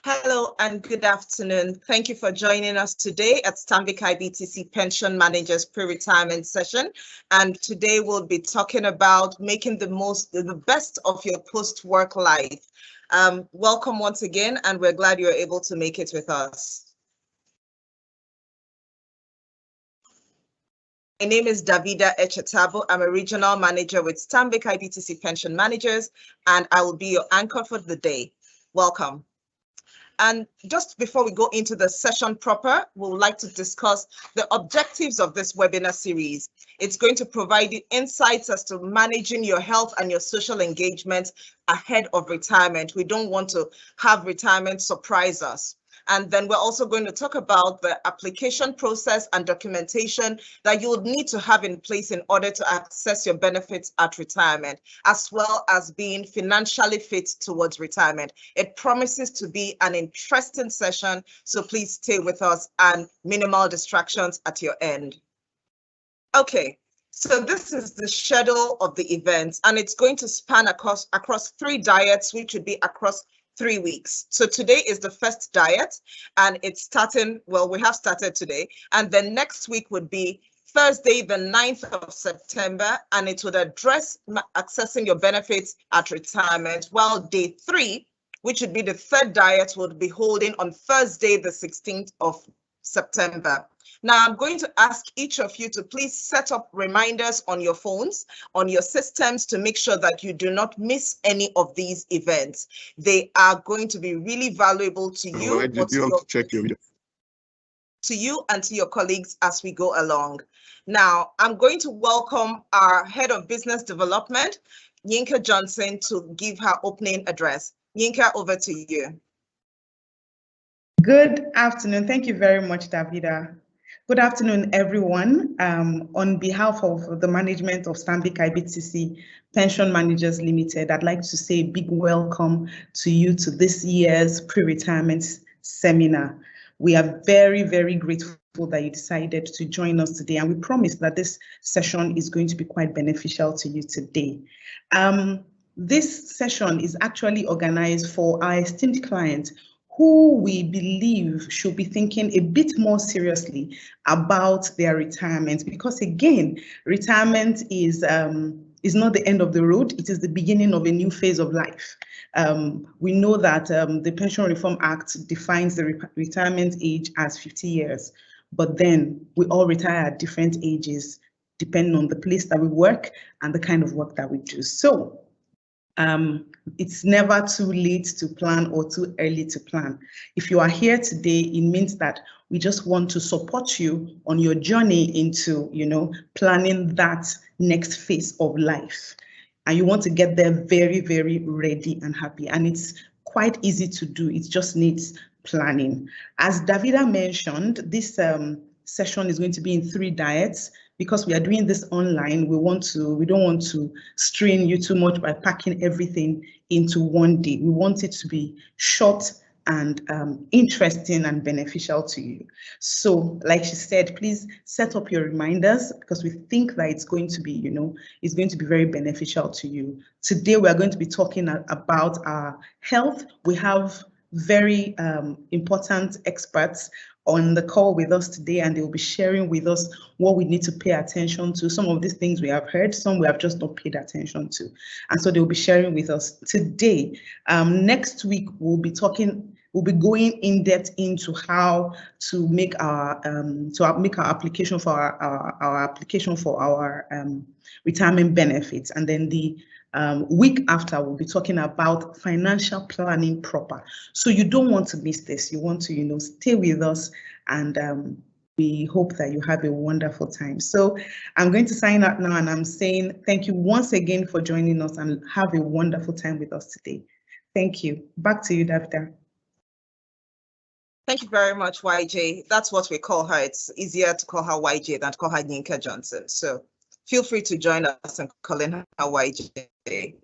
Hello and good afternoon. Thank you for joining us today at Stanbic IBTC Pension Managers Pre-Retirement Session. And today we'll be talking about making the best of your post-work life. Welcome once again, and we're glad you're able to make it with us. My name is Davida Echetabo. I'm a regional manager with Stanbic IBTC Pension Managers, and I will be your anchor for the day. Welcome. And just before we go into the session proper, we would like to discuss the objectives of this webinar series. It's going to provide you insights as to managing your health and your social engagement ahead of retirement. We don't want to have retirement surprise us. And then we're also going to talk about the application process and documentation that you would need to have in place in order to access your benefits at retirement, as well as being financially fit towards retirement. It promises to be an interesting session, so please stay with us and minimal distractions at your end. Okay. So this is the schedule of the events, and it's going to span across 3 diets, which would be across 3 weeks. So today is the first diet, and it's starting, well, we have started today, and then next week would be Thursday, the 9th of September, and it would address accessing your benefits at retirement, while day 3, which would be the third diet, would be holding on Thursday, the 16th of September. Now, I'm going to ask each of you to please set up reminders on your phones, on your systems, to make sure that you do not miss any of these events. They are going to be really valuable to you, to you and to your colleagues as we go along. Now, I'm going to welcome our Head of Business Development, Yinka Johnson, to give her opening address. Yinka, over to you. Good afternoon. Thank you very much, Davida. Good afternoon, everyone. On behalf of the management of Stanbic IBTC Pension Managers Limited, I'd like to say a big welcome to you to this year's pre-retirement seminar. We are very, very grateful that you decided to join us today, and we promise that this session is going to be quite beneficial to you today. This session is actually organized for our esteemed clients who we believe should be thinking a bit more seriously about their retirement, because again, retirement is not the end of the road, it is the beginning of a new phase of life. We know that the Pension Reform Act defines the retirement age as 50 years, but then we all retire at different ages, depending on the place that we work and the kind of work that we do. So it's never too late to plan or too early to plan. If you are here today, it means that we just want to support you on your journey into, planning that next phase of life. And you want to get there very, very ready and happy. And it's quite easy to do. It just needs planning. As Davida mentioned, this session is going to be in 3 diets. Because we are doing this online, we don't want to strain you too much by packing everything into one day. We want it to be short and interesting and beneficial to you. So, like she said, please set up your reminders, because we think that it's going to be, it's going to be very beneficial to you. Today, we are going to be talking about our health. We have very important experts on the call with us today, and they will be sharing with us what we need to pay attention to. Some of these things we have heard, some we have just not paid attention to. And so they will be sharing with us today. Next week, we'll be going in depth into how to make our application for our application for our retirement benefits. And then the week after, we'll be talking about financial planning proper. So you don't want to miss this. You want to, stay with us, and we hope that you have a wonderful time. So I'm going to sign out now, and I'm saying thank you once again for joining us, and have a wonderful time with us today. Thank you. Back to you, Davida. Thank you very much, YJ. That's what we call her. It's easier to call her YJ than to call her Yinka Johnson. So feel free to join us and calling her YJ.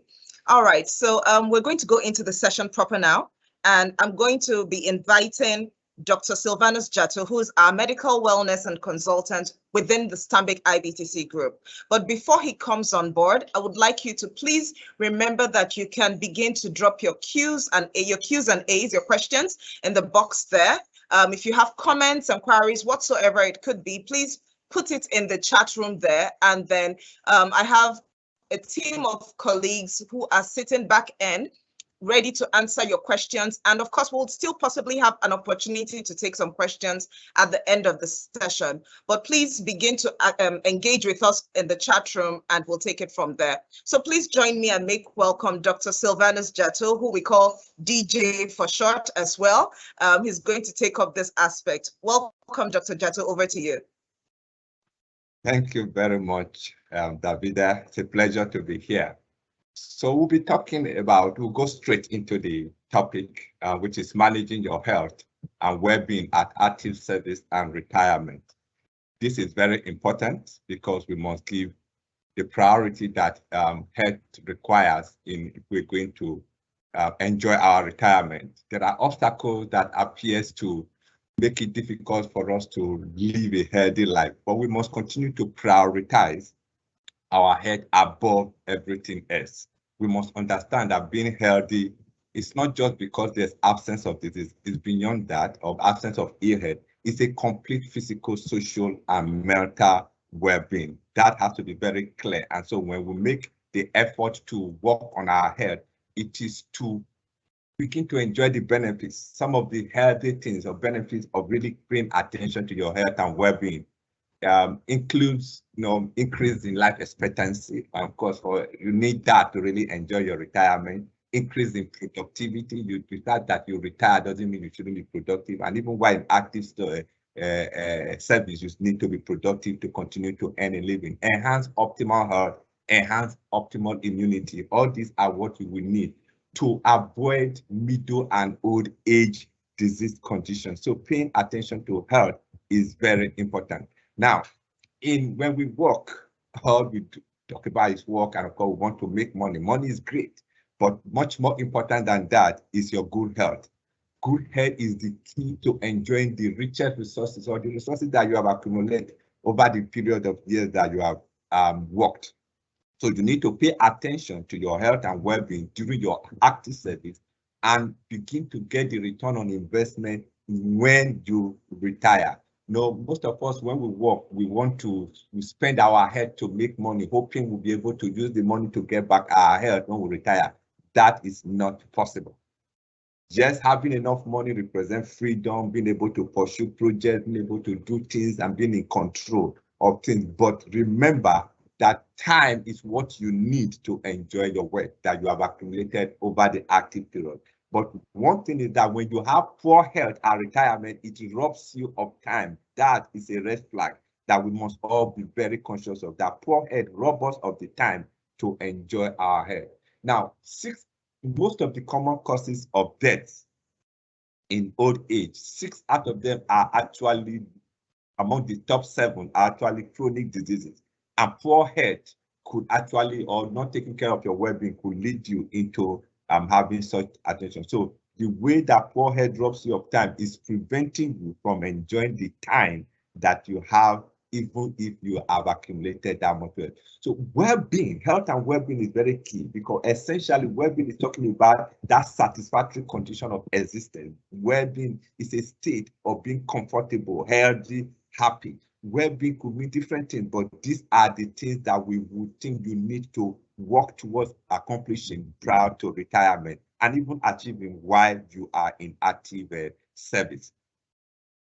All right, so we're going to go into the session proper now, and I'm going to be inviting Dr. Sylvanus Jatto, who is our medical wellness and consultant within the Stanbic IBTC group. But before he comes on board, I would like you to please remember that you can begin to drop your Q's and A's, your questions in the box there. If you have comments, inquiries, whatsoever it could be, please put it in the chat room there. And then I have a team of colleagues who are sitting back end ready to answer your questions. And of course, we'll still possibly have an opportunity to take some questions at the end of the session. But please begin to engage with us in the chat room and we'll take it from there. So please join me and make welcome Dr. Sylvanus Jatto, who we call DJ for short as well. He's going to take up this aspect. Welcome, Dr. Jatto, over to you. Thank you very much, Davida. It's a pleasure to be here. So we'll be talking about, we'll go straight into the topic, which is managing your health and well-being at active service and retirement. This is very important because we must give the priority that health requires if we're going to enjoy our retirement. There are obstacles that appears to make it difficult for us to live a healthy life, but we must continue to prioritize our health above everything else. We must understand that being healthy is not just because there's absence of disease, it's beyond that, of absence of ill health. It's a complete physical, social, and mental well-being. That has to be very clear. And so when we make the effort to work on our health, it is to begin to enjoy the benefits, some of the healthy things or benefits of really paying attention to your health and well-being. Includes, increase in life expectancy. Of course, you need that to really enjoy your retirement. Increase in productivity. The fact that you retire doesn't mean you shouldn't be productive. And even while in active service, you need to be productive to continue to earn a living. Enhance optimal health, enhance optimal immunity. All these are what you will need to avoid middle and old age disease conditions. So paying attention to health is very important. Now, when we work, all we talk about is work, and of course, we want to make money. Money is great, but much more important than that is your good health. Good health is the key to enjoying the richest resources or the resources that you have accumulated over the period of years that you have worked. So you need to pay attention to your health and well-being during your active service and begin to get the return on investment when you retire. Most of us, when we work, we spend our health to make money, hoping we'll be able to use the money to get back our health when we retire. That is not possible. Just having enough money represents freedom, being able to pursue projects, being able to do things and being in control of things. But remember that time is what you need to enjoy your wealth that you have accumulated over the active period. But one thing is that when you have poor health at retirement, it robs you of time. That is a red flag that we must all be very conscious of. That poor health robs us of the time to enjoy our health. Now, most of the common causes of death in old age, 6 out of them are actually, among the top 7, are actually chronic diseases. And poor health could actually, or not taking care of your well-being, could lead you into having such attention. So the way that poor health robs you of time is preventing you from enjoying the time that you have, even if you have accumulated that much wealth. So well-being, health and well-being is very key, because essentially well-being is talking about that satisfactory condition of existence. Well-being is a state of being comfortable, healthy, happy. Well-being could mean different things, but these are the things that we would think you need to work towards accomplishing prior to retirement and even achieving while you are in active service.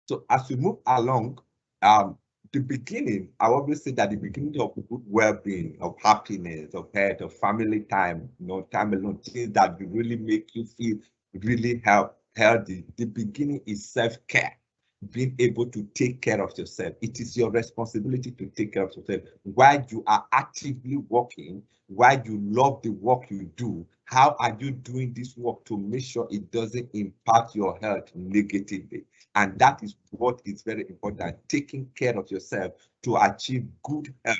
So as we move along, the beginning, I always say that the beginning of good well-being, of happiness, of health, of family time, time alone, things that will really make you feel really healthy. The beginning is self-care. Being able to take care of yourself. It is your responsibility to take care of yourself. While you are actively working, while you love the work you do, how are you doing this work to make sure it doesn't impact your health negatively? And that is what is very important, taking care of yourself to achieve good health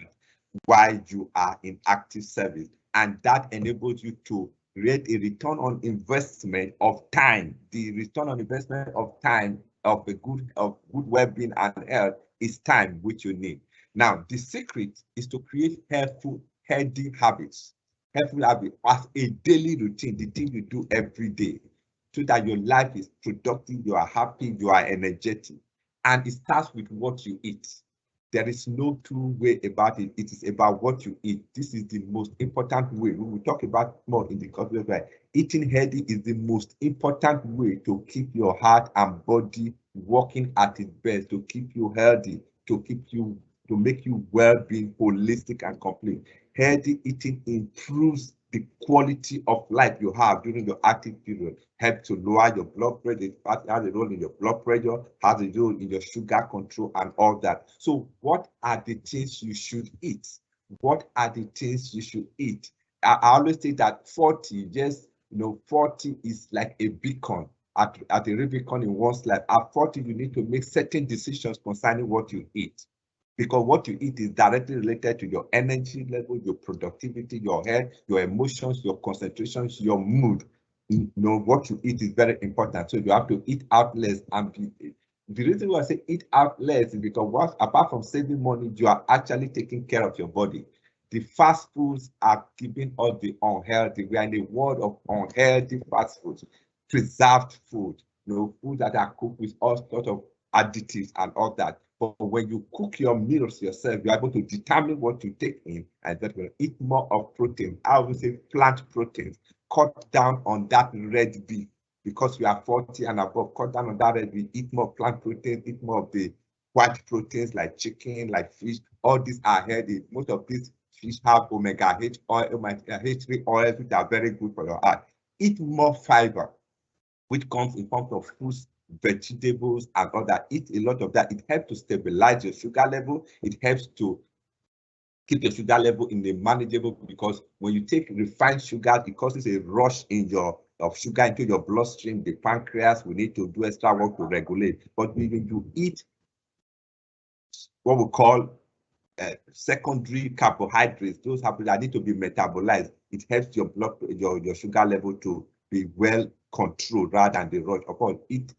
while you are in active service. And that enables you to create a return on investment of time. The return on investment of time of good well-being and health is time, which you need. Now, the secret is to create healthy habits. Healthy habits as a daily routine, the thing you do every day, so that your life is productive, you are happy, you are energetic. And it starts with what you eat. There is no two way about it. It is about what you eat. This is the most important way. We will talk about more in the couple of days. Eating healthy is the most important way to keep your heart and body working at its best, to keep you healthy, to make you well-being, holistic and complete. Healthy eating improves the quality of life you have during your active period, helps to lower your blood pressure, it has a role in your blood pressure, has a role in your sugar control and all that. So what are the things you should eat? What are the things you should eat? I always say that 40, just 40 is like a beacon at a Rubicon in one's life. At 40, you need to make certain decisions concerning what you eat, because what you eat is directly related to your energy level, your productivity, your health, your emotions, your concentrations, your mood. What you eat is very important. So you have to eat out less. And the reason why I say eat out less is because apart from saving money, you are actually taking care of your body. The fast foods are giving us the unhealthy. We are in a world of unhealthy fast foods, preserved food, food that are cooked with all sorts of additives and all that. But when you cook your meals yourself, you're able to determine what you take in, and that will eat more of protein. I would say plant proteins. Cut down on that red beef, because you are 40 and above. Cut down on that red beef. Eat more plant proteins. Eat more of the white proteins like chicken, like fish. All these are healthy. Most of these fish have omega-3 oils, which are very good for your heart. Eat more fiber, which comes in form of fruits, vegetables, and all that. Eat a lot of that. It helps to stabilize your sugar level. It helps to keep your sugar level in the manageable, because when you take refined sugar, it causes a rush of sugar into your bloodstream. The pancreas will need to do extra work to regulate. But when you eat what we call secondary carbohydrates, those that need to be metabolized, it helps your your sugar level to be well controlled rather than the rush. Of course, eat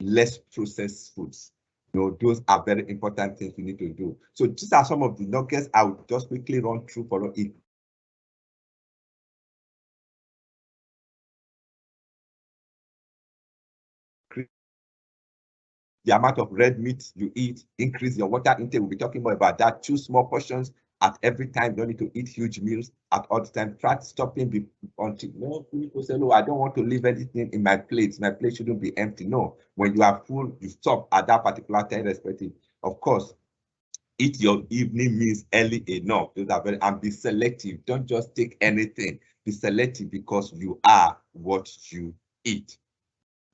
less processed foods. Those are very important things you need to do. So these are some of the nuggets I will just quickly run through for it. The amount of red meat you eat, increase your water intake. We'll be talking more about that. Choose small portions at every time. You don't need to eat huge meals at all the time. Try stopping until people say, no, I don't want to leave anything in my plate. My plate shouldn't be empty. No, when you are full, you stop at that particular time, irrespective. Of course, eat your evening meals early enough. Those are and be selective. Don't just take anything. Be selective, because you are what you eat.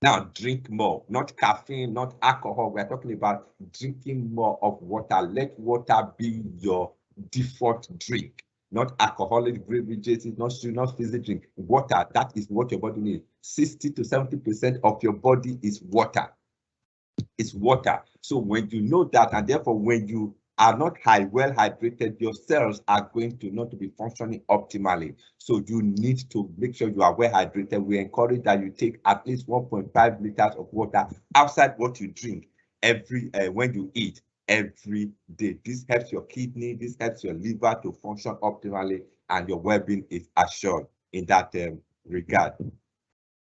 Now, drink more, not caffeine, not alcohol. We're talking about drinking more of water. Let water be your default drink, not alcoholic beverages, not fizzy drink. Water, that is what your body needs. 60 to 70% of your body is water. It's water. So when you know that, and therefore when you are not well hydrated, your cells are going to not to be functioning optimally. So you need to make sure you are well hydrated. We encourage that you take at least 1.5 liters of water outside what you drink when you eat every day. This helps your kidney, this helps your liver to function optimally, and your well-being is assured in that regard.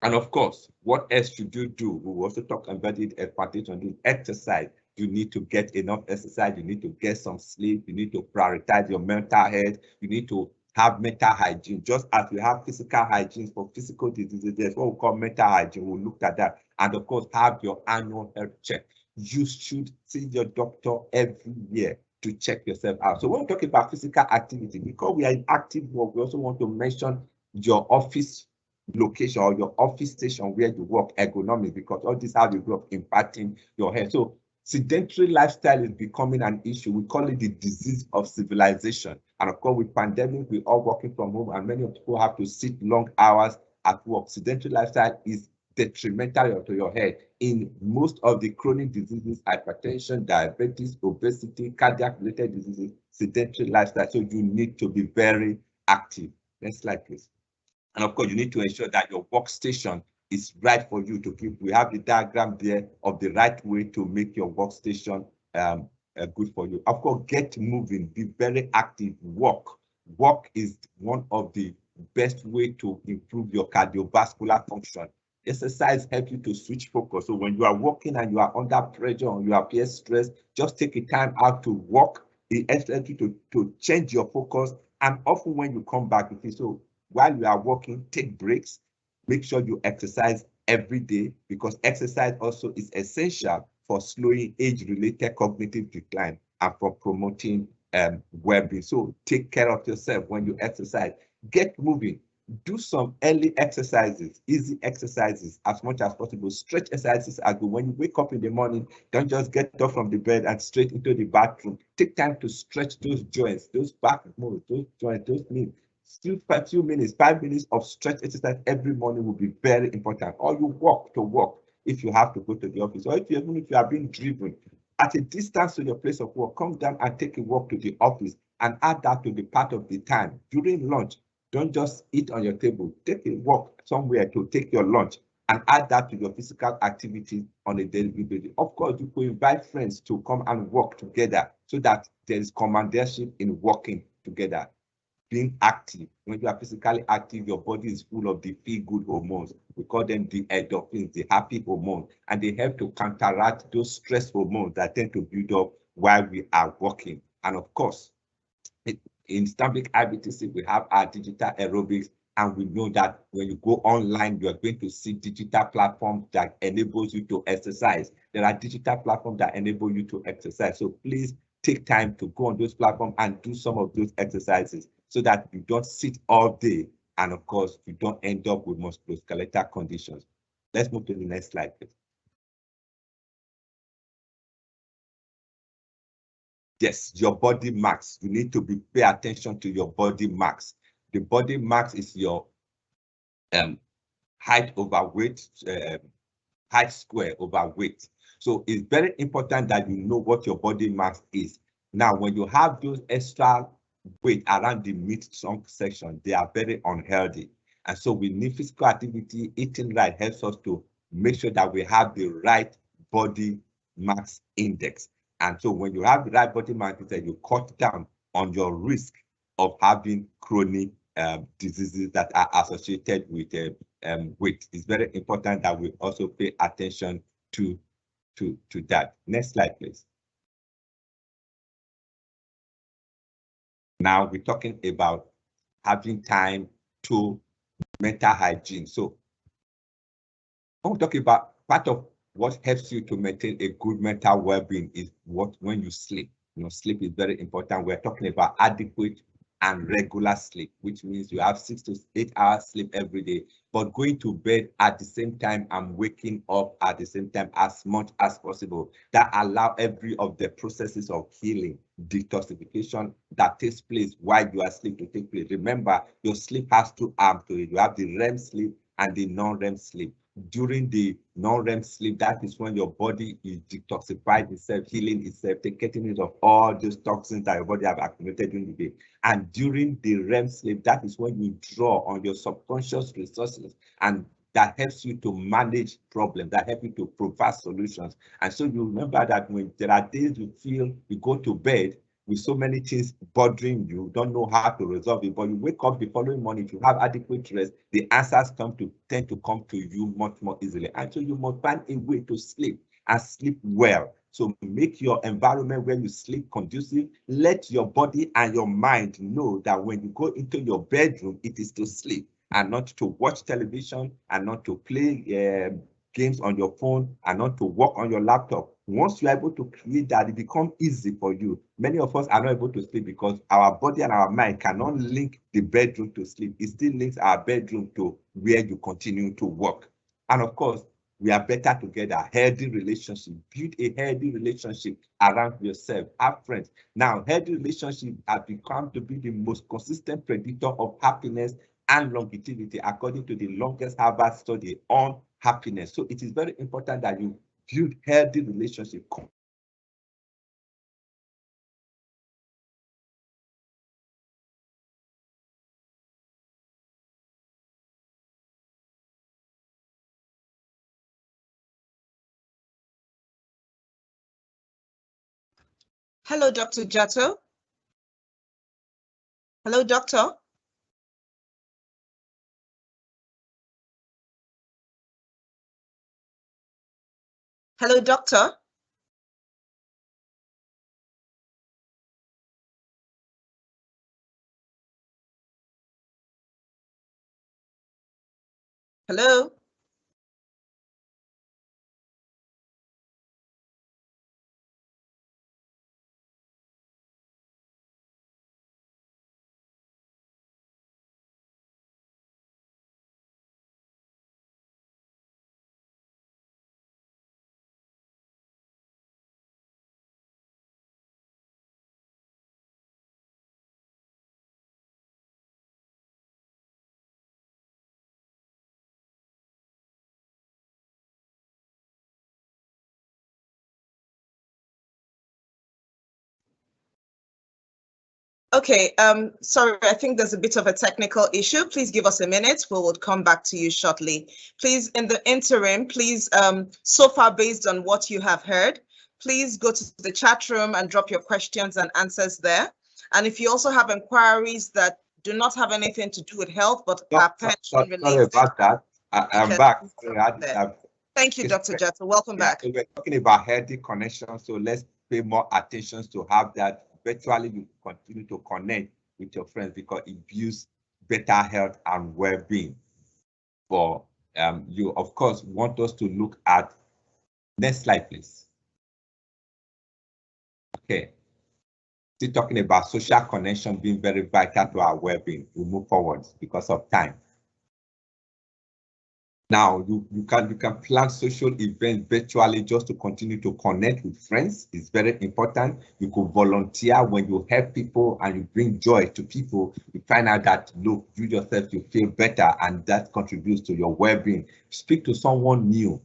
And of course, what else should you do? We will also talk about it as part on this. Exercise. You need to get enough exercise. You need to get some sleep. You need to prioritize your mental health. You need to have mental hygiene. Just as we have physical hygiene for physical diseases, there's what we call mental hygiene. We'll look at that. And of course, have your annual health check. You should see your doctor every year to check yourself out. So when we talk about physical activity, because we are in active work, we also want to mention your office location or your office station where you work, ergonomics, because all this how you grow up impacting your health. So sedentary lifestyle is becoming an issue. We call it the disease of civilization. And of course, with pandemic, we're all working from home, and many people have to sit long hours at work. Sedentary lifestyle is detrimental to your health. In most of the chronic diseases, hypertension, diabetes, obesity, cardiac-related diseases, sedentary lifestyle. So you need to be very active. Next slide, please. And of course, you need to ensure that your workstation is right for you to keep. We have the diagram there of the right way to make your workstation good for you. Of course, get moving, be very active, walk. Walk is one of the best way to improve your cardiovascular function. Exercise helps you to switch focus. So when you are walking and you are under pressure or you appear stressed, just take a time out to walk. It helps you to change your focus. And often when you come back, so while you are walking, take breaks. Make sure you exercise every day, because exercise also is essential for slowing age-related cognitive decline and for promoting well-being. So take care of yourself when you exercise. Get moving. Do some early exercises, easy exercises as much as possible. Stretch exercises are good. When you wake up in the morning, don't just get up from the bed and straight into the bathroom. Take time to stretch those joints, those back moves, those joints, those knees. Still a few minutes, 5 minutes of stretch exercise every morning will be very important. Or you walk to work if you have to go to the office, or even if you are being driven at a distance to your place of work, come down and take a walk to the office and add that to the part of the time. During lunch, don't just eat on your table. Take a walk somewhere to take your lunch and add that to your physical activity on a daily basis. Of course, you could invite friends to come and work together so that there is commandership in working together. Being active. When you are physically active, your body is full of the feel-good hormones. We call them the endorphins, the happy hormones, and they help to counteract those stress hormones that tend to build up while we are working. And of course, in Stanbic IBTC, we have our digital aerobics, and we know that when you go online, you are going to see digital platforms that enables you to exercise. There are digital platforms that enable you to exercise. So please take time to go on those platforms and do some of those exercises so that you don't sit all day, and of course, you don't end up with musculoskeletal conditions. Let's move to the next slide, please. Yes, your body mass. You need to pay attention to your body mass. The body mass is your height over weight, height square over weight. So it's very important that you know what your body mass is. Now, when you have those extra weight around the mid-trunk section, they are very unhealthy. And so we need physical activity. Eating right helps us to make sure that we have the right body mass index. And so when you have the right body mass index, you cut down on your risk of having chronic diseases that are associated with weight. It's very important that we also pay attention to that. Next slide, please. Now we're talking about having time to mental hygiene. So when we talk about part of what helps you to maintain a good mental well-being is when you sleep. Sleep is very important. We're talking about adequate and regular sleep, which means you have 6 to 8 hours sleep every day, but going to bed at the same time and waking up at the same time as much as possible. That allow every of the processes of healing, detoxification that takes place while you are asleep to take place. Remember, your sleep has 2 arms to it. You have the REM sleep and the non-REM sleep. During the non-REM sleep, that is when your body is detoxifying itself, healing itself, getting rid of all those toxins that your body have accumulated during the day. And during the REM sleep, that is when you draw on your subconscious resources, and that helps you to manage problems, that help you to provide solutions. And so you remember that when there are days you feel you go to bed with so many things bothering you, don't know how to resolve it, but you wake up the following morning, if you have adequate rest, the answers tend to come to you much more easily. And so you must find a way to sleep and sleep well. So make your environment where you sleep conducive. Let your body and your mind know that when you go into your bedroom, it is to sleep and not to watch television and not to play games on your phone and not to work on your laptop. Once you're able to create that, it becomes easy for you. Many of us are not able to sleep because our body and our mind cannot link the bedroom to sleep. It still links our bedroom to where you continue to work. And of course, we are better together. Healthy relationship. Build a healthy relationship around yourself. Have friends. Now, healthy relationships have become to be the most consistent predictor of happiness and longevity, according to the longest Harvard study on happiness. So it is very important that you build healthy relationships. Hello, Dr. Jato. Hello, doctor. Hello, doctor. Hello. Okay, sorry, I think there's a bit of a technical issue. Please give us a minute. We will come back to you shortly. Please, in the interim, please, so far based on what you have heard, please go to the chat room and drop your questions and answers there. And if you also have inquiries that do not have anything to do with health, but are pension related. Sorry about that. I'm back. Thank you, Dr. Jato. Welcome back. So we're talking about healthy connection. So let's pay more attention to have that. Virtually, you continue to connect with your friends because it builds better health and well-being. For you, of course, want us to look at next slide, please. Okay. Still talking about social connection being very vital to our well-being. We move forward because of time. Now, you can plan social events virtually just to continue to connect with friends. It's very important. You could volunteer when you help people and you bring joy to people. You find out that, look, you yourself, you feel better and that contributes to your well-being. Speak to someone new.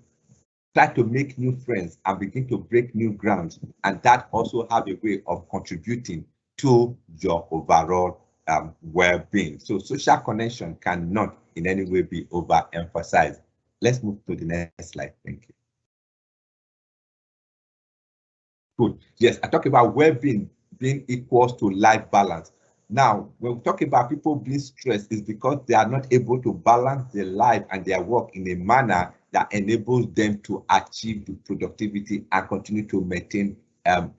Try to make new friends and begin to break new ground. And that also have a way of contributing to your overall well-being. So social connection cannot in any way be overemphasized. Let's move to the next slide. Thank you. Good. Yes, I talk about well-being being equals to life balance. Now, when we talk about people being stressed, it's because they are not able to balance their life and their work in a manner that enables them to achieve the productivity and continue to maintain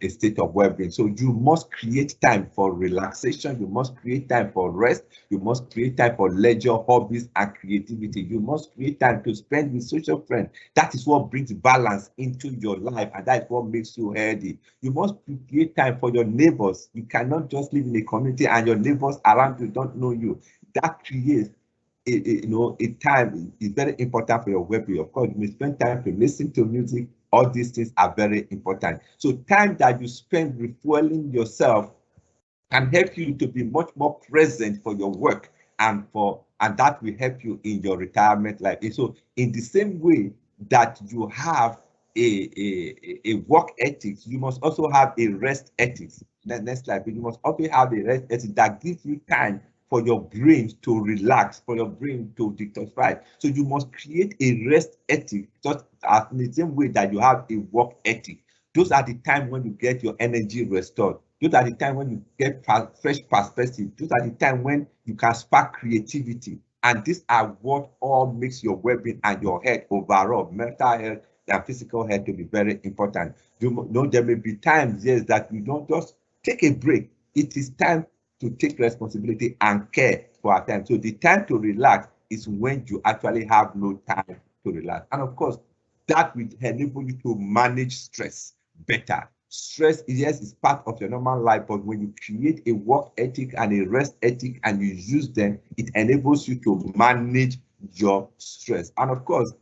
a state of well-being. So you must create time for relaxation. You must create time for rest. You must create time for leisure, hobbies, and creativity. You must create time to spend with social friends. That is what brings balance into your life, and that is what makes you healthy. You must create time for your neighbors. You cannot just live in a community and your neighbors around you don't know you. That creates a time is very important for your well-being. Of course, you may spend time to listen to music. All these things are very important. So time that you spend refueling yourself can help you to be much more present for your work and that will help you in your retirement life. And so in the same way that you have a work ethics, you must also have a rest ethics. Next slide, but you must also have a rest ethics that gives you time for your brain to relax, for your brain to detoxify. So you must create a rest ethic, just as in the same way that you have a work ethic. Those are the time when you get your energy restored. Those are the time when you get fresh perspective. Those are the time when you can spark creativity. And these are what all makes your well-being and your health overall, mental health and physical health, to be very important. You know, there may be times, yes, that you don't just take a break. It is time to take responsibility and care for our time. So the time to relax is when you actually have no time to relax. And of course, that will enable you to manage stress better. Stress, yes, is part of your normal life, but when you create a work ethic and a rest ethic and you use them, it enables you to manage your stress. And of course,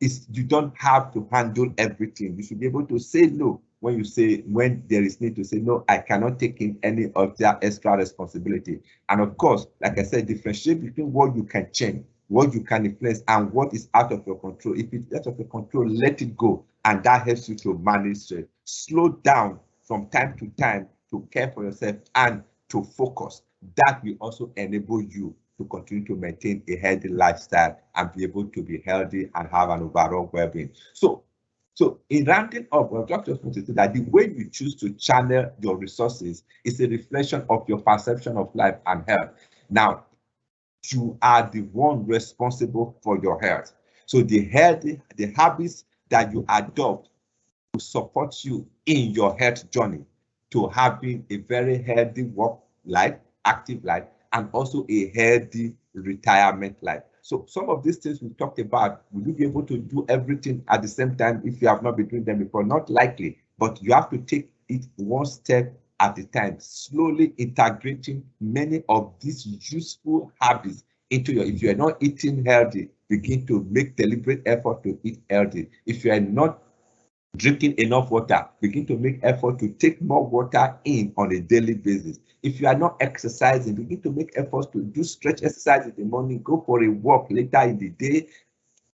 you don't have to handle everything. You should be able to say no when there is need to say no. I cannot take in any of that extra responsibility. And of course, like I said, differentiate between what you can change, what you can influence, and what is out of your control. If it's out of your control, let it go, and that helps you to manage stress. Slow down from time to time to care for yourself and to focus. That will also enable you to continue to maintain a healthy lifestyle and be able to be healthy and have an overall well-being. So So in rounding up, I'll just want to say that the way you choose to channel your resources is a reflection of your perception of life and health. Now, you are the one responsible for your health. So the habits that you adopt will support you in your health journey to having a very healthy work life, active life, and also a healthy retirement life. So some of these things we talked about, will you be able to do everything at the same time if you have not been doing them before? Not likely, but you have to take it one step at a time, slowly integrating many of these useful habits into your, if you are not eating healthy, begin to make deliberate effort to eat healthy. If you are not drinking enough water, begin to make effort to take more water in on a daily basis. If you are not exercising, begin to make efforts to do stretch exercise in the morning, go for a walk later in the day,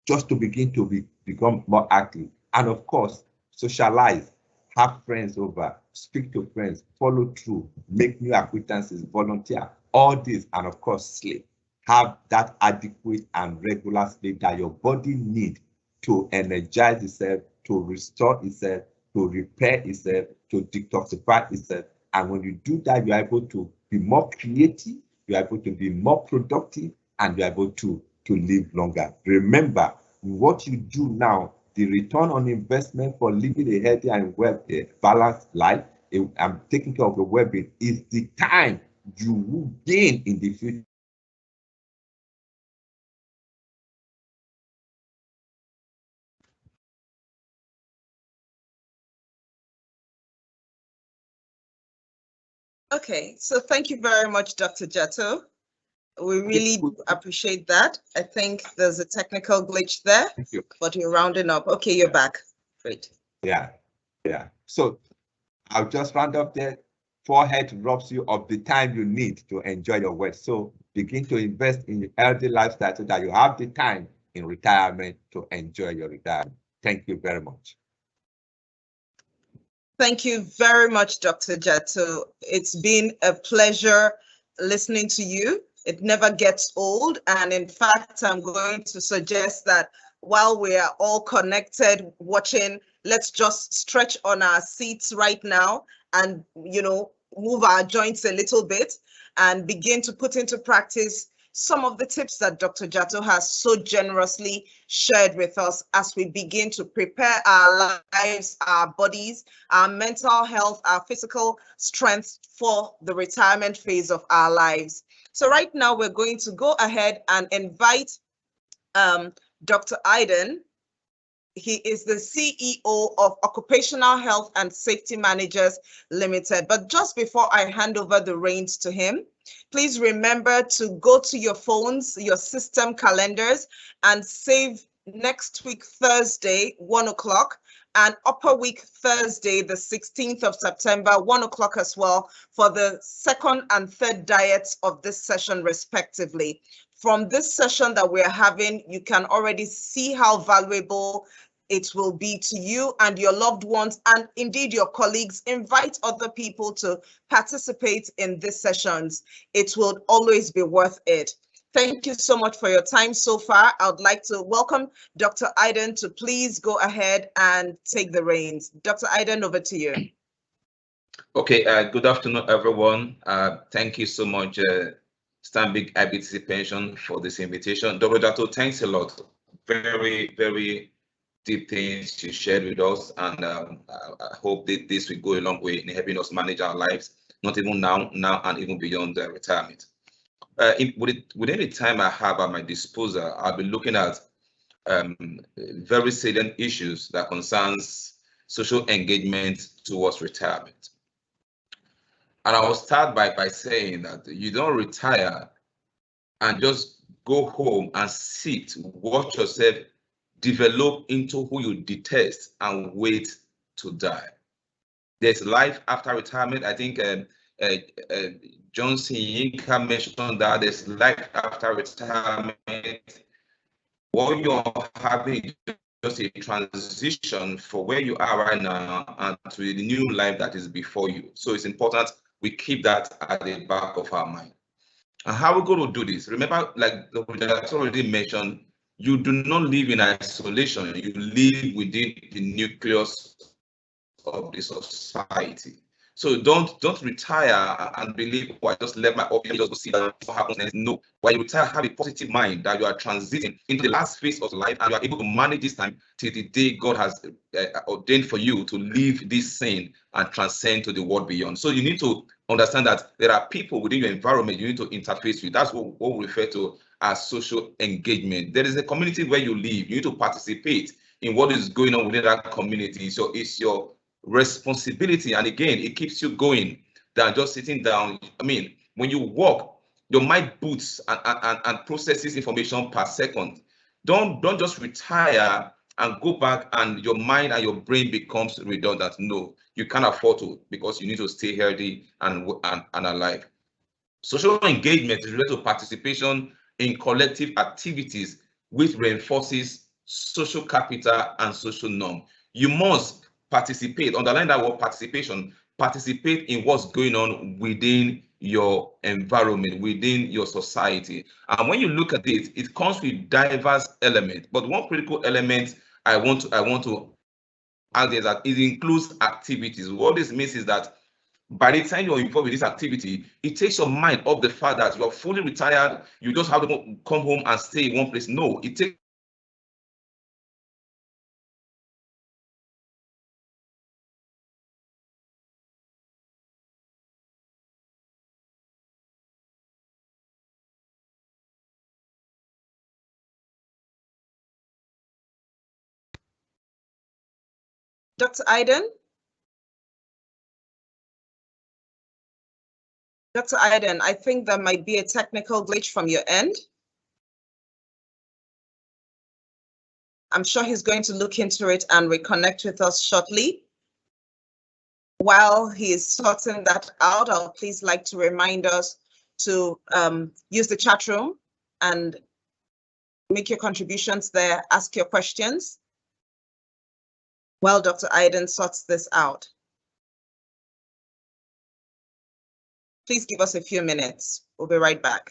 just to begin to become more active. And of course, socialize, have friends over, speak to friends, follow through, make new acquaintances, volunteer, all this, and of course, sleep. Have that adequate and regular sleep that your body needs to energize itself, to restore itself, to repair itself, to detoxify itself. And when you do that, you're able to be more creative, you're able to be more productive, and you're able to live longer. Remember, what you do now, the return on investment for living a healthy and balanced life, and taking care of your well-being, is the time you will gain in the future. Okay, so thank you very much, Dr. Jato. We really do appreciate that. I think there's a technical glitch there, but you're rounding up. Okay, you're back. Great. Yeah. So I'll just round up there. Forehead robs you of the time you need to enjoy your wealth. So begin to invest in your healthy lifestyle so that you have the time in retirement to enjoy your retirement. Thank you very much. Thank you very much, Dr. Jato. It's been a pleasure listening to you. It never gets old. And in fact, I'm going to suggest that while we are all connected watching, let's just stretch on our seats right now and, move our joints a little bit and begin to put into practice some of the tips that Dr. Jato has so generously shared with us as we begin to prepare our lives, our bodies, our mental health, our physical strength for the retirement phase of our lives. So right now we're going to go ahead and invite Dr. Aiden. He is the CEO of Occupational Health and Safety Managers Limited. But just before I hand over the reins to him, please remember to go to your phones, your system calendars, and save next week, Thursday, 1 o'clock, and upper week, Thursday, the 16th of September, 1 o'clock as well, for the second and third diets of this session, respectively. From this session that we're having, you can already see how valuable it will be to you and your loved ones, and indeed your colleagues. Invite other people to participate in these sessions. It will always be worth it. Thank you so much for your time so far. I would like to welcome Dr. Aiden to please go ahead and take the reins. Dr. Aiden, over to you. Okay, good afternoon, everyone. Thank you so much, Stanbic IBTC Pension, for this invitation. Dr. Jato, thanks a lot. Very, very deep things you shared with us, and I hope that this will go a long way in helping us manage our lives, not even now and even beyond retirement. Within the time I have at my disposal, I'll be looking at very salient issues that concerns social engagement towards retirement. And I will start by saying that you don't retire and just go home and sit, watch yourself develop into who you detest and wait to die. There's life after retirement. I think Johnson Yinka mentioned that there's life after retirement. What you're having is just a transition for where you are right now and to the new life that is before you. So it's important we keep that at the back of our mind. And how we're going to do this? Remember, like Dr. already mentioned, you do not live in isolation. You live within the nucleus of the society. So don't retire and believe, oh, I just left my office, just go see what happens next. No, when you retire, have a positive mind that you are transiting into the last phase of life and you are able to manage this time till the day God has ordained for you to leave this scene and transcend to the world beyond. So you need to understand that there are people within your environment you need to interface with. That's what we refer to as social engagement. There is a community where you live. You need to participate in what is going on within that community. So it's your responsibility, and again, it keeps you going than just sitting down. I mean, when you walk, your mind boots and processes information per second. Don't just retire and go back and your mind and your brain becomes redundant. No, you can't afford to, because you need to stay healthy and alive. Social engagement is related to participation in collective activities which reinforces social capital and social norm. You must participate, underline that word participation, participate in what's going on within your environment, within your society. And when you look at it, it comes with diverse elements. But one critical element I want to add is that it includes activities. What this means is that by the time you're involved with this activity, it takes your mind off the fact that you're fully retired, you just have to come home and stay in one place. No, it takes Dr. Aiden? Dr. Aiden, I think there might be a technical glitch from your end. I'm sure he's going to look into it and reconnect with us shortly. While he is sorting that out, I'll please like to remind us to use the chat room and make your contributions there, ask your questions while Dr. Aiden sorts this out. Please give us a few minutes. We'll be right back.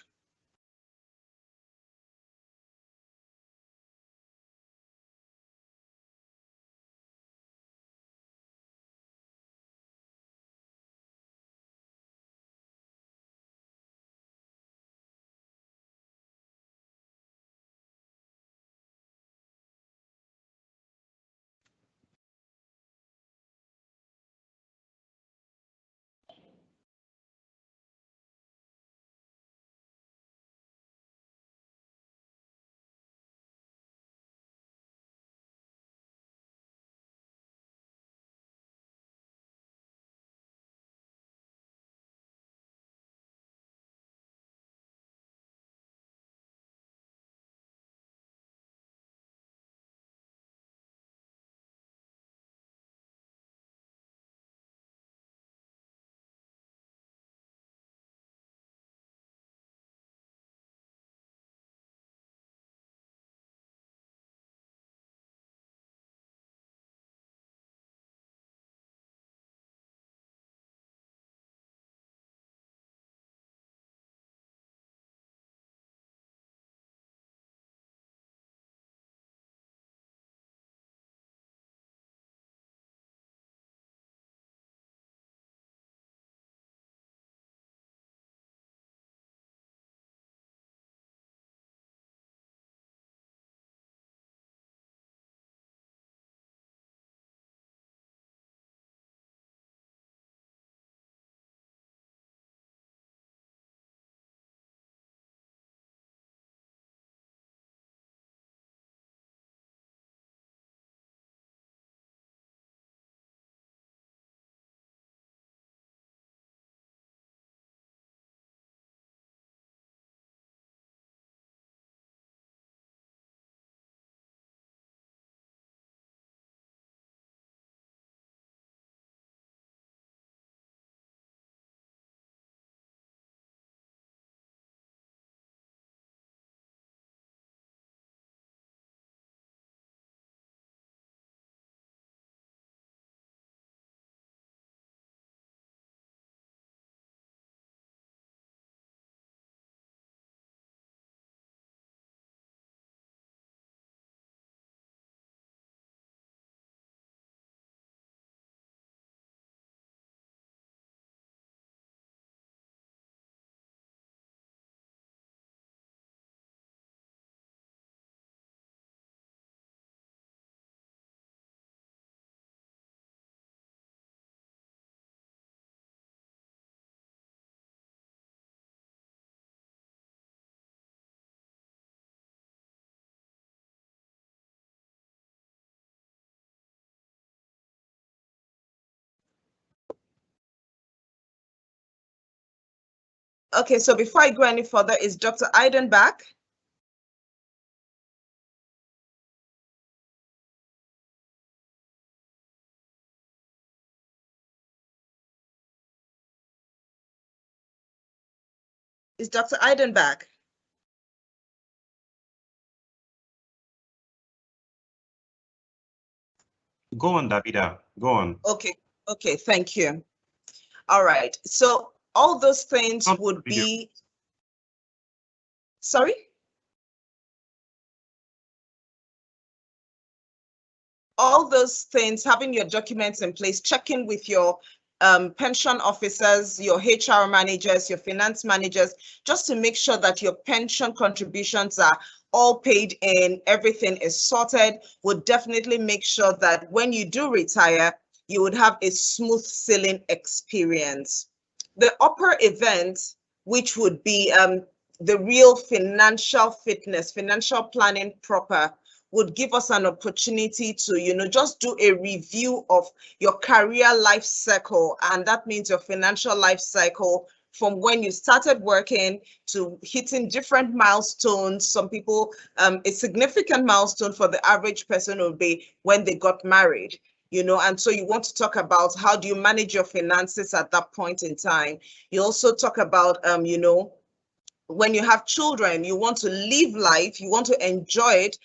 Okay, so before I go any further, is Dr. Aiden back? Is Dr. Aiden back? Go on, Davida. Go on. Okay, thank you. All right, so all those things would be, sorry? All those things, having your documents in place, checking with your pension officers, your HR managers, your finance managers, just to make sure that your pension contributions are all paid in, everything is sorted, would definitely make sure that when you do retire, you would have a smooth sailing experience. The upper event, which would be the real financial fitness, financial planning proper, would give us an opportunity to, just do a review of your career life cycle. And that means your financial life cycle from when you started working to hitting different milestones. Some people, a significant milestone for the average person would be when they got married. And so you want to talk about how do you manage your finances at that point in time. You also talk about, when you have children, you want to live life, you want to enjoy it,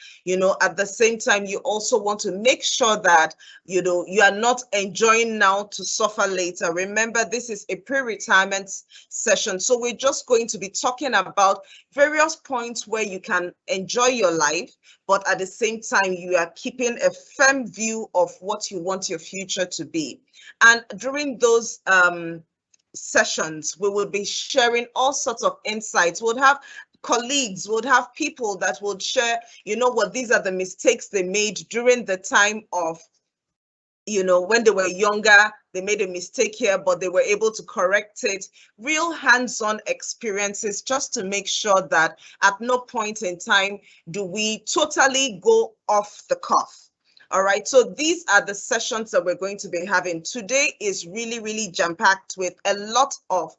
at the same time, you also want to make sure that, you are not enjoying now to suffer later. Remember, this is a pre-retirement session. So we're just going to be talking about various points where you can enjoy your life, but at the same time, you are keeping a firm view of what you want your future to be. And during those, sessions, we will be sharing all sorts of insights. We'll have colleagues, we'll have people that would share, these are the mistakes they made during the time of, when they were younger, they made a mistake here, but they were able to correct it. Real hands-on experiences, just to make sure that at no point in time do we totally go off the cuff. All right, so these are the sessions that we're going to be having. Today is really, really jam-packed with a lot of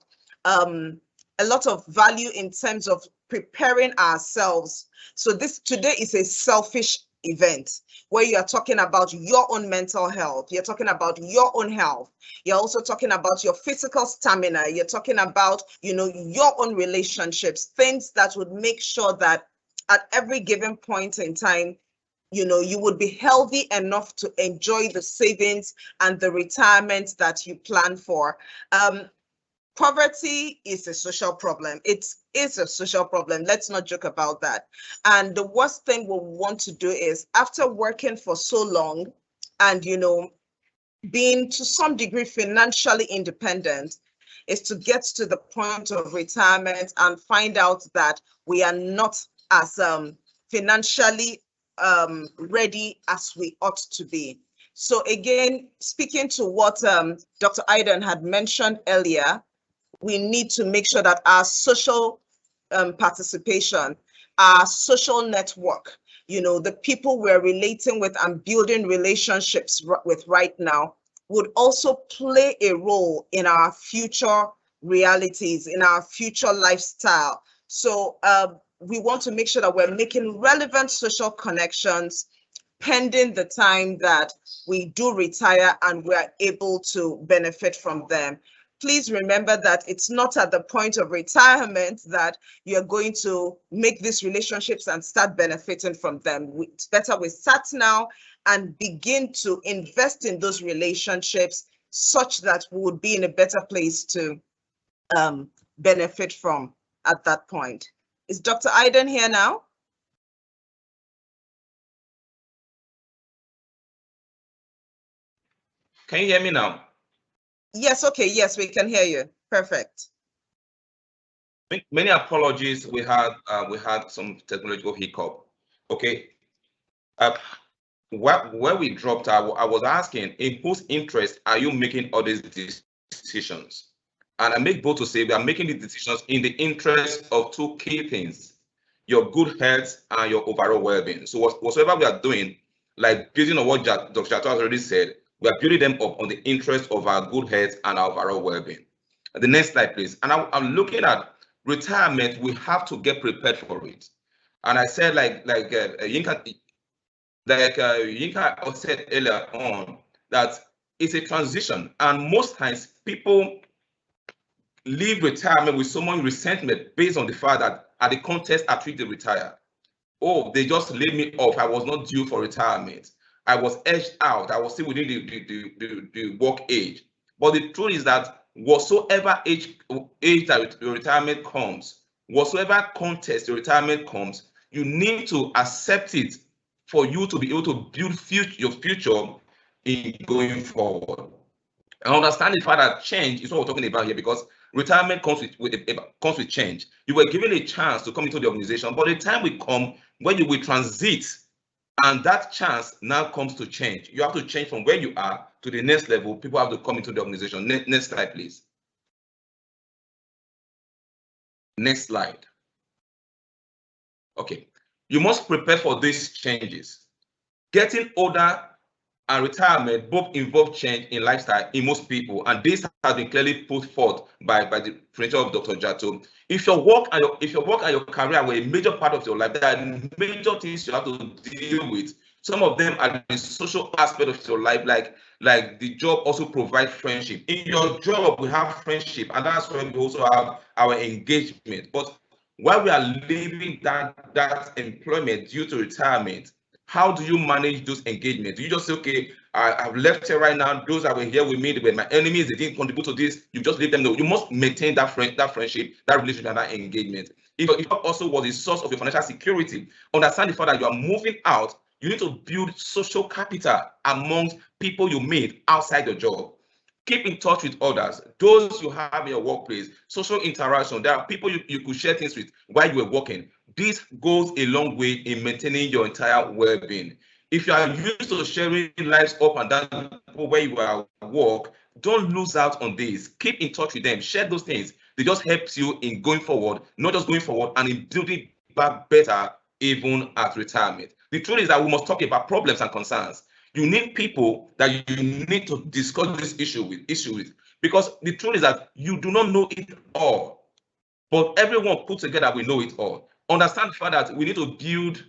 value in terms of preparing ourselves. So today is a selfish event where you are talking about your own mental health. You're talking about your own health. You're also talking about your physical stamina. You're talking about, your own relationships, things that would make sure that at every given point in time, you would be healthy enough to enjoy the savings and the retirement that you plan for. Poverty is a social problem. It is a social problem. Let's not joke about that. And the worst thing we want to do is, after working for so long and, being to some degree financially independent, is to get to the point of retirement and find out that we are not as financially ready as we ought to be. So again, speaking to what Dr. Aiden had mentioned earlier, we need to make sure that our social participation, our social network, the people we're relating with and building relationships with right now would also play a role in our future realities, in our future lifestyle. So we want to make sure that we're making relevant social connections pending the time that we do retire and we're able to benefit from them. Please remember that it's not at the point of retirement that you're going to make these relationships and start benefiting from them. It's better we start now and begin to invest in those relationships such that we would be in a better place to benefit from at that point. Is Dr. Aiden here now? Can you hear me now? Yes, okay, yes, we can hear you. Perfect. Many apologies. We had some technological hiccup. Okay. Where we dropped, I was asking, in whose interest are you making all these decisions? And I make bold to say we are making these decisions in the interest of two key things: your good health and your overall well-being. So whatsoever we are doing, like building on what Dr. Chato has already said, we are building them up on the interest of our good health and our overall well-being. The next slide, please. And I'm looking at retirement, we have to get prepared for it. And I said, Yinka said earlier on, that it's a transition, and most times people leave retirement with so much resentment based on the fact that at the contest I treat to retire. Oh, they just laid me off. I was not due for retirement. I was edged out. I was still within the work age. But the truth is that whatsoever age that your retirement comes, whatsoever contest your retirement comes, you need to accept it for you to be able to build your future in going forward. And understand the fact that change is what we're talking about here, because retirement comes with change. You were given a chance to come into the organization, but the time will come when you will transit, and that chance now comes to change. You have to change from where you are to the next level. People have to come into the organization. Next slide, please. Next slide. Okay. You must prepare for these changes. Getting older and retirement both involve change in lifestyle in most people, and this has been clearly put forth by the presentation of Dr. Jato. If your work and your career were a major part of your life, there are major things you have to deal with. Some of them are the social aspect of your life, like the job also provides friendship. In your job, we have friendship, and that's where we also have our engagement. But while we are leaving that employment due to retirement, how do you manage those engagements? Do you just say, okay, I've left here right now, those that were here with me, they were my enemies, they didn't contribute to this, you just leave them? No, you must maintain that friendship, that relationship, and that engagement. If also was the source of your financial security, understand the fact that you are moving out, you need to build social capital amongst people you meet outside the job. Keep in touch with others, those you have in your workplace, social interaction. There are people you could share things with while you were working. This goes a long way in maintaining your entire well-being. If you are used to sharing lives up and down where you are at work, don't lose out on this. Keep in touch with them. Share those things. They just help you in going forward, not just going forward, and in building back better even at retirement. The truth is that we must talk about problems and concerns. You need people that you need to discuss this issue with, because the truth is that you do not know it all, but everyone put together we know it all. Understand the fact that we need to build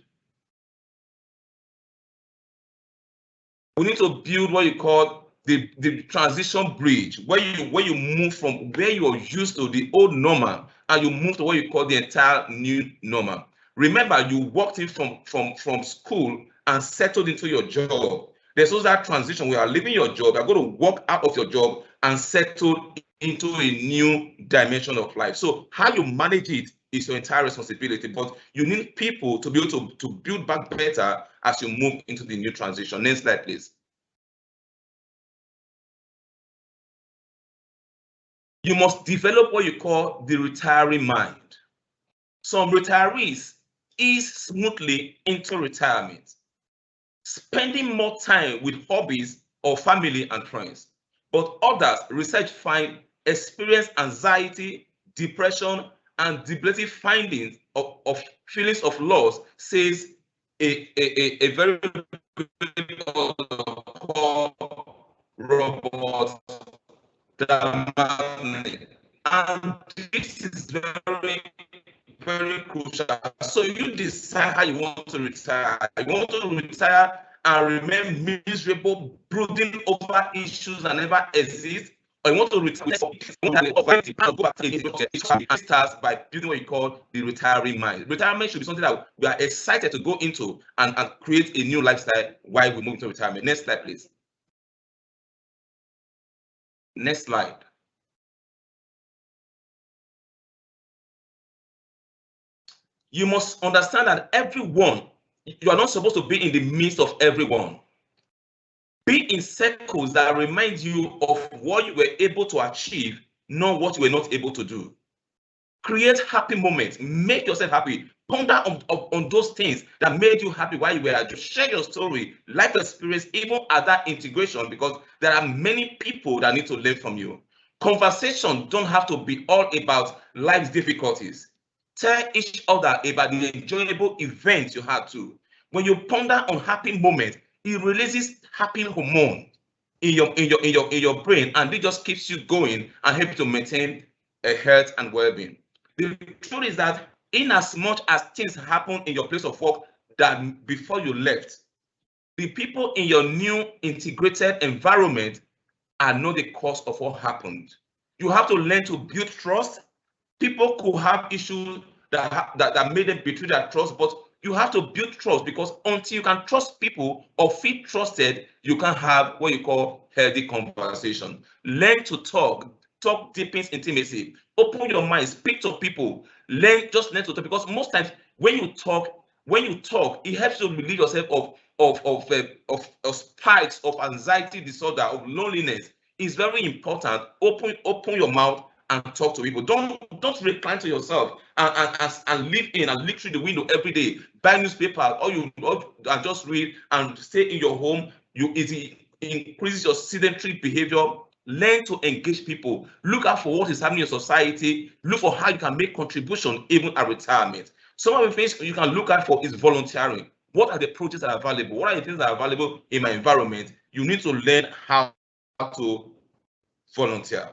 what you call the transition bridge, where you move from where you are used to the old normal and you move to what you call the entire new normal. Remember, you walked in from school and settled into your job. There's also that transition where you are leaving your job, you're going to walk out of your job and settle into a new dimension of life. So how you manage it is your entire responsibility, but you need people to be able to build back better as you move into the new transition. Next slide, please. You must develop what you call the retiring mind. Some retirees ease smoothly into retirement, spending more time with hobbies or family and friends. But others, research find, experience anxiety, depression, and debilitating findings of feelings of loss, says a very good Robert Damani. And this is very, very crucial. So you decide how you want to retire. You want to retire and remain miserable, brooding over issues that never exist, or you want to retire and starts by building what you call the retiring mind. Retirement should be something that we are excited to go into and create a new lifestyle while we move into retirement. Next slide, please. Next slide. You must understand that everyone, you are not supposed to be in the midst of everyone. Be in circles that remind you of what you were able to achieve, not what you were not able to do. Create happy moments. Make yourself happy. Ponder on those things that made you happy while you were at. Share your story, life experience, even at that integration, because there are many people that need to learn from you. Conversation don't have to be all about life's difficulties. Tell each other about the enjoyable events you had too. When you ponder on happy moments, it releases happy hormone in your brain, and it just keeps you going and helps you to maintain a health and well-being. The truth is that in as much as things happen in your place of work that before you left, the people in your new integrated environment are not the cause of what happened. You have to learn to build trust. People could have issues that made them betray their trust, but you have to build trust, because until you can trust people or feel trusted, you can have what you call healthy conversation. Learn to talk deepens intimacy. Open your mind, speak to people. Learn to talk, because most times when you talk, it helps you relieve yourself of spikes of anxiety disorder, of loneliness. It's very important. Open your mouth and talk to people. Don't recline to yourself and live in and look through the window every day. Buy newspaper, and just read and stay in your home. It increases your sedentary behavior. Learn to engage people. Look out for what is happening in society. Look for how you can make contribution even at retirement. Some of the things you can look out for is volunteering. What are the projects that are available? What are the things that are available in my environment? You need to learn how to volunteer.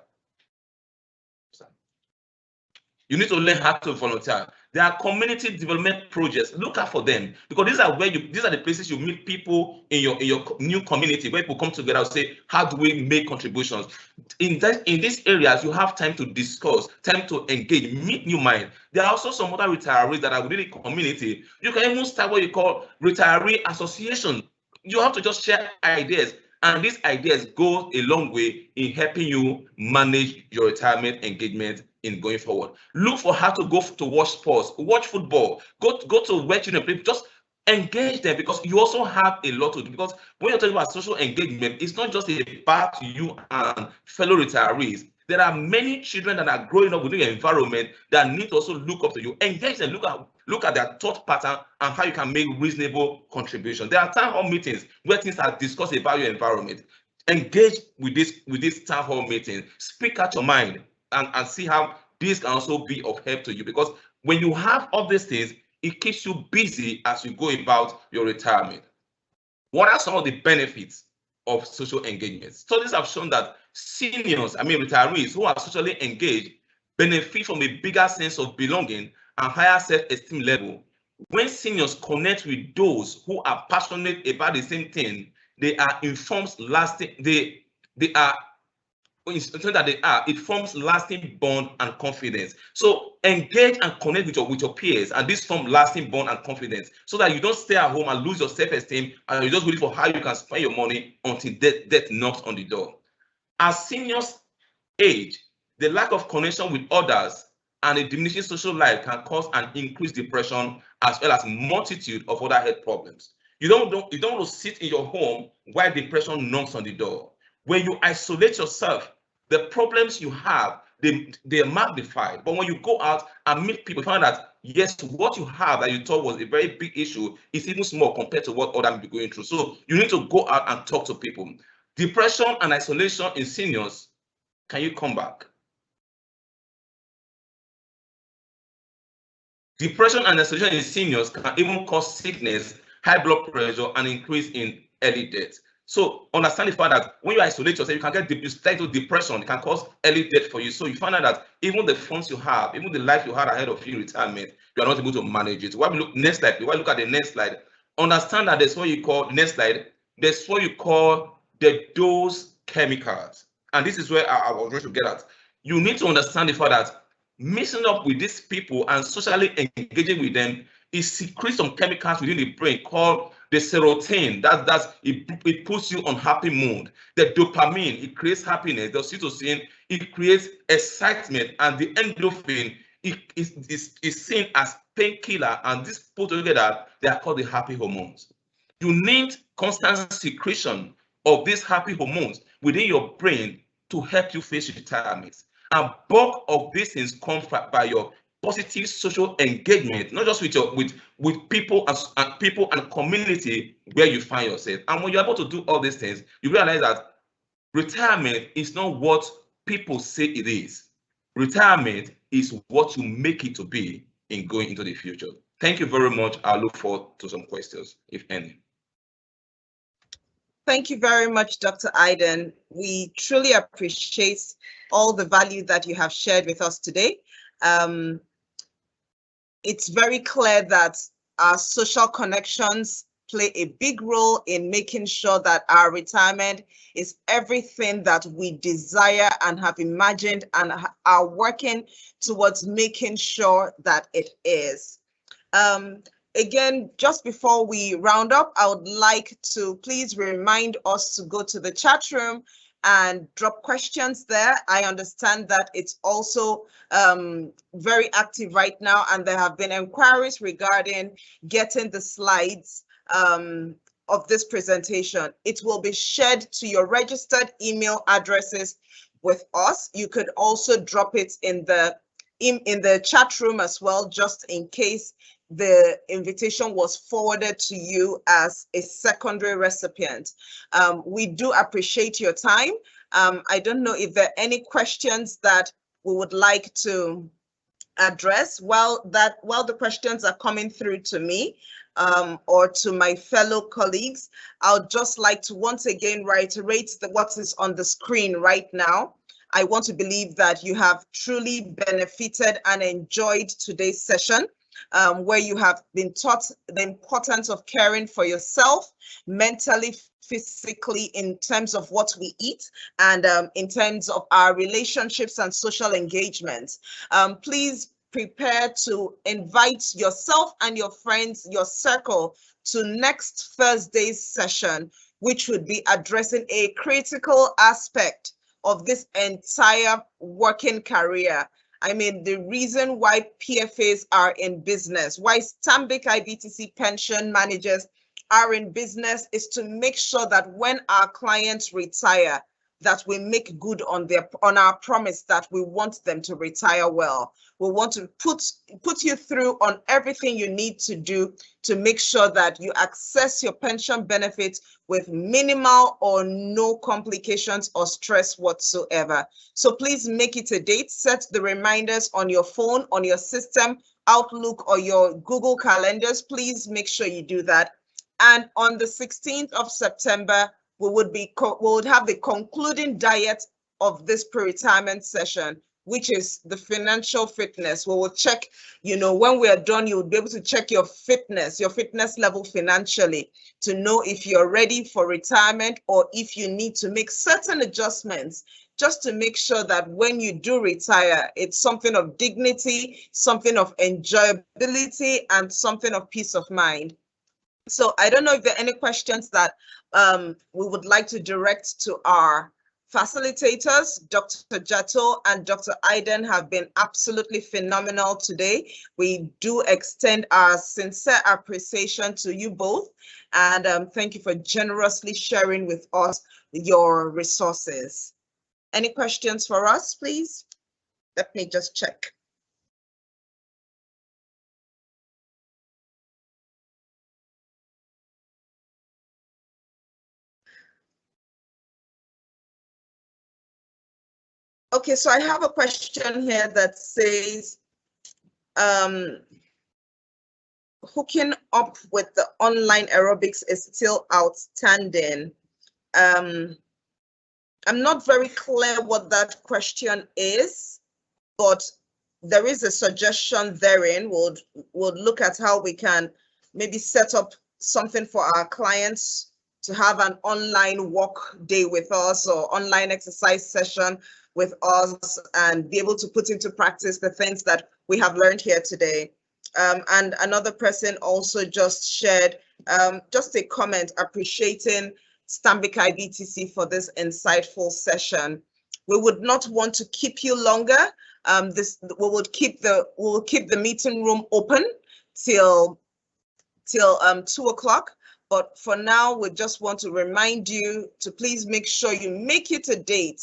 You need to learn how to volunteer. There are community development projects. Look out for them, because these are the places you meet people in your new community, where people come together and say, how do we make contributions? In these areas, you have time to discuss, time to engage, meet new minds. There are also some other retirees that are within the community. You can even start what you call retiree association. You have to just share ideas, and these ideas go a long way in helping you manage your retirement engagement in going forward. Look for how to go to watch sports, watch football, go to where children play. Just engage them, because you also have a lot to do. Because when you're talking about social engagement, it's not just about you and fellow retirees. There are many children that are growing up within an environment that need to also look up to you. Engage them, look at their thought pattern and how you can make reasonable contribution. There are town hall meetings where things are discussed about your environment. Engage with this town hall meeting. Speak out your mind and see how this can also be of help to you, because when you have all these things, it keeps you busy as you go about your retirement. What are some of the benefits of social engagement? Studies have shown that retirees who are socially engaged benefit from a bigger sense of belonging and higher self-esteem level. When seniors connect with those who are passionate about the same thing, it forms lasting bond and confidence. So engage and connect with your peers, and this forms lasting bond and confidence, so that you don't stay at home and lose your self-esteem, and you're just waiting for how you can spend your money until death knocks on the door. As seniors age, the lack of connection with others and a diminishing social life can cause an increased depression, as well as multitude of other health problems. You don't want to sit in your home while depression knocks on the door. When you isolate yourself, the problems you have, they are magnified. But when you go out and meet people, you find that, yes, what you have that you thought was a very big issue is even small compared to what others may be going through. So you need to go out and talk to people. Depression and isolation in seniors, can you come back? Depression and isolation in seniors can even cause sickness, high blood pressure, and increase in early death. So understand the fact that when you isolate yourself, you can get depression. It can cause early death for you. So you find out that even the funds you have, even the life you had ahead of you in retirement, you are not able to manage it. Why we look next slide? Why look at the next slide? Understand that there's what you call next slide. There's what you call the dose chemicals, and this is where I was going to get at. You need to understand the fact that mixing up with these people and socially engaging with them, it secretes some chemicals within the brain called the serotonin. It puts you on happy mood. The dopamine, it creates happiness. The oxytocin, it creates excitement, and the endorphin is seen as painkiller. And this put together, they are called the happy hormones. You need constant secretion of these happy hormones within your brain to help you face retirement. And bulk of these things come by your positive social engagement, not just with people and community where you find yourself. And when you're able to do all these things, you realize that retirement is not what people say it is. Retirement is what you make it to be in going into the future. Thank you very much. I look forward to some questions, if any. Thank you very much, Dr. Aiden. We truly appreciate all the value that you have shared with us today. it's very clear that our social connections play a big role in making sure that our retirement is everything that we desire and have imagined and are working towards making sure that it is. Again, just before we round up, I would like to please remind us to go to the chat room and drop questions there. I understand that it's also very active right now, and there have been inquiries regarding getting the slides of this presentation. It will be shared to your registered email addresses with us. You could also drop it in the chat room as well, just in case the invitation was forwarded to you as a secondary recipient. We do appreciate your time. I don't know if there are any questions that we would like to address while the questions are coming through to me or to my fellow colleagues. I would just like to once again reiterate what is on the screen right now. I want to believe that you have truly benefited and enjoyed today's session, where you have been taught the importance of caring for yourself mentally, physically, in terms of what we eat, and in terms of our relationships and social engagement. Please prepare to invite yourself and your friends, your circle, to next Thursday's session, which would be addressing a critical aspect of this entire working career. I mean, the reason why PFAs are in business, why Stanbic IBTC pension managers are in business, is to make sure that when our clients retire, that we make good on our promise that we want them to retire well. We want to put you through on everything you need to do to make sure that you access your pension benefits with minimal or no complications or stress whatsoever. So please make it a date. Set the reminders on your phone, on your system, Outlook, or your Google calendars. Please make sure you do that. And on the 16th of September, we would have the concluding diet of this pre-retirement session, which is the financial fitness. We will check, when we are done, you will be able to check your fitness level financially, to know if you're ready for retirement or if you need to make certain adjustments, just to make sure that when you do retire, it's something of dignity, something of enjoyability, and something of peace of mind. So I don't know if there are any questions that we would like to direct to our facilitators. Dr. Jato and Dr. Aiden have been absolutely phenomenal today. We do extend our sincere appreciation to you both, and thank you for generously sharing with us your resources. Any questions for us, please? Let me just check. Okay, so I have a question here that says, hooking up with the online aerobics is still outstanding. I'm not very clear what that question is, but there is a suggestion therein. We'll look at how we can maybe set up something for our clients to have an online walk day with us or online exercise session with us, and be able to put into practice the things that we have learned here today. And another person also just shared just a comment appreciating Stanbic IBTC for this insightful session. We would not want to keep you longer. We will keep the meeting room open till 2 o'clock. But for now, we just want to remind you to please make sure you make it a date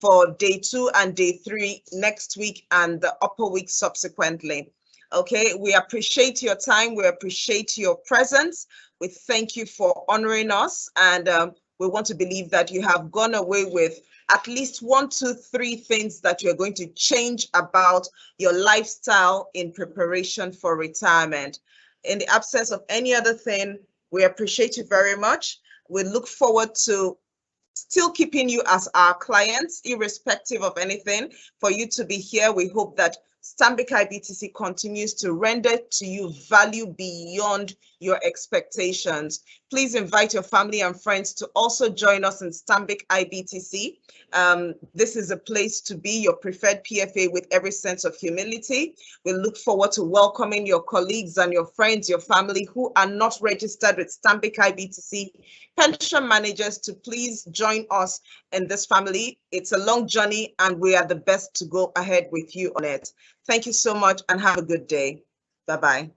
for day 2 and day 3 next week and the upper week subsequently. Okay, we appreciate your time. We appreciate your presence. We thank you for honoring us, and we want to believe that you have gone away with at least 1, 2, 3 things that you're going to change about your lifestyle in preparation for retirement. In the absence of any other thing, we appreciate you very much. We look forward to still keeping you as our clients, irrespective of anything. For you to be here, we hope that Stanbic IBTC continues to render to you value beyond your expectations. Please invite your family and friends to also join us in Stanbic IBTC. This is a place to be, your preferred PFA with every sense of humility. We look forward to welcoming your colleagues and your friends, your family who are not registered with Stanbic IBTC pension managers to please join us in this family. It's a long journey and we are the best to go ahead with you on it. Thank you so much and have a good day. Bye-bye.